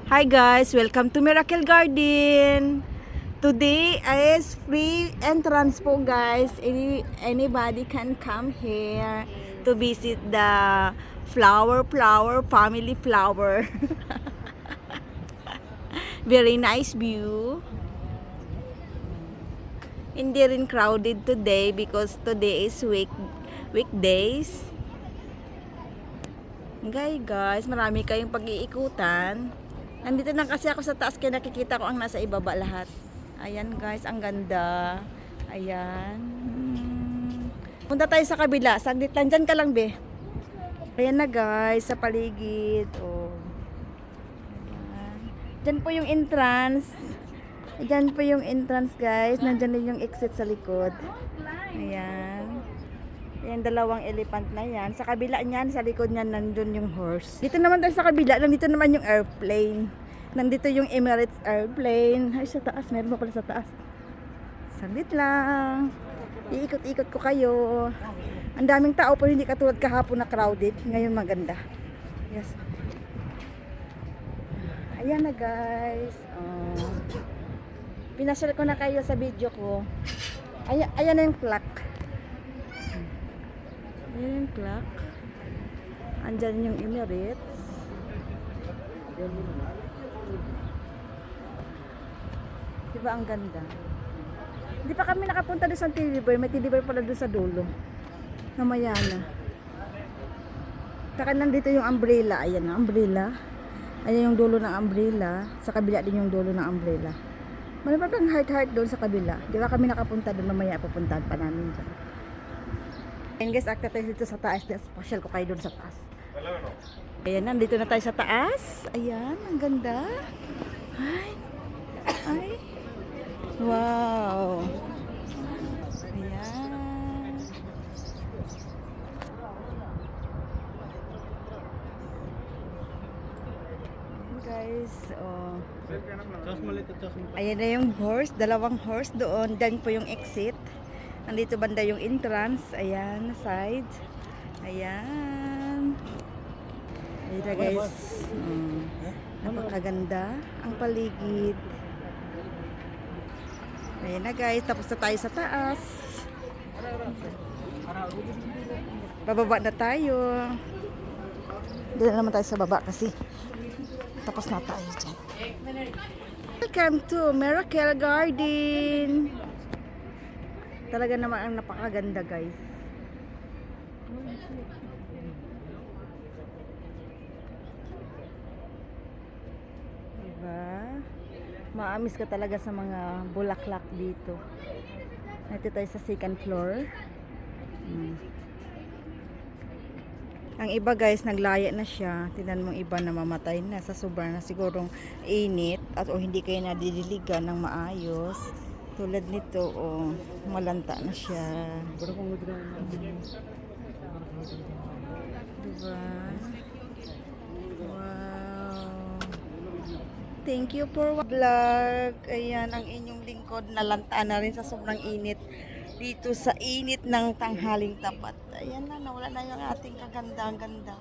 Hi guys, welcome to Miracle Garden. Today is free entrance po guys. Anybody can come here to visit the flower family flower. Very nice view. Hindi rin crowded today because today is weekdays. Guys, marami kayong pag-iikutan. Nandito na kasi ako sa taas kaya nakikita ko ang nasa ibaba lahat. Ayan guys, ang ganda. Ayan. Punta tayo sa kabila. Saglit lang, dyan ka lang be. Ayan na guys, sa paligid. Oh. Ayan. Dyan po yung entrance. Dyan po yung entrance guys. Nandyan din yung exit sa likod. Ayan. Ayan, dalawang elephant na yan. Sa kabila niyan, sa likod niyan, nandun yung horse. Dito naman tayo sa kabila, nandito naman yung airplane. Nandito yung Emirates airplane. Ay, sa taas. Meron pa pala sa taas. Saglit lang. Iikot-ikot ko kayo. Ang daming tao pero hindi katulad kahapon na crowded. Ngayon maganda. Yes. Ayan na guys. Oh. Pinashare ko na kayo sa video ko. Ayan na yung clock. Ayan yung clock. Andyan yung Emirates. Diba ang ganda? Hindi pa kami nakapunta doon sa Tiliber. May Tiliber pala doon sa dulo. Namaya na. Saka nandito yung umbrella. Ayan na, umbrella. Ayan yung dulo ng umbrella. Sa kabila din yung dulo ng umbrella. Marami pa heart doon sa kabila. Di ba kami nakapunta doon? Mamaya pupuntahan pa namin dyan. Ayan guys, akta tayo dito sa taas. Special ko kayo doon sa taas. Ayan, nandito na tayo sa taas. Ayan, ang ganda. Ay. Wow. Ayan. Guys, oh. Ayan na yung horse. Dalawang horse doon. Diyan po yung exit. Nandito banda yung entrance. Ayan, side. Ayan. Ayan na guys. Napakaganda ang paligid. Ayan na guys. Tapos na tayo sa taas. Bababa na tayo. Doon na naman tayo sa baba kasi tapos na tayo dyan. Welcome to Miracle Garden. Talaga naman ang napakaganda guys. Diba? Maamis ka talaga sa mga bulaklak dito. Nandito tayo sa second floor. Ang iba guys, naglaya na siya. Tingnan mo iba na mamatay na sa sobrang na sigurong init at o hindi kayo nadidiligan ng maayos. Tulad nito, oh, malanta na siya. Diba? Wow. Thank you for vlog. Ayan, ang inyong lingkod nalanta na rin sa sobrang init. Dito sa init ng tanghaling tapat. Ayan na, nawala na yung ating kagandang-ganda.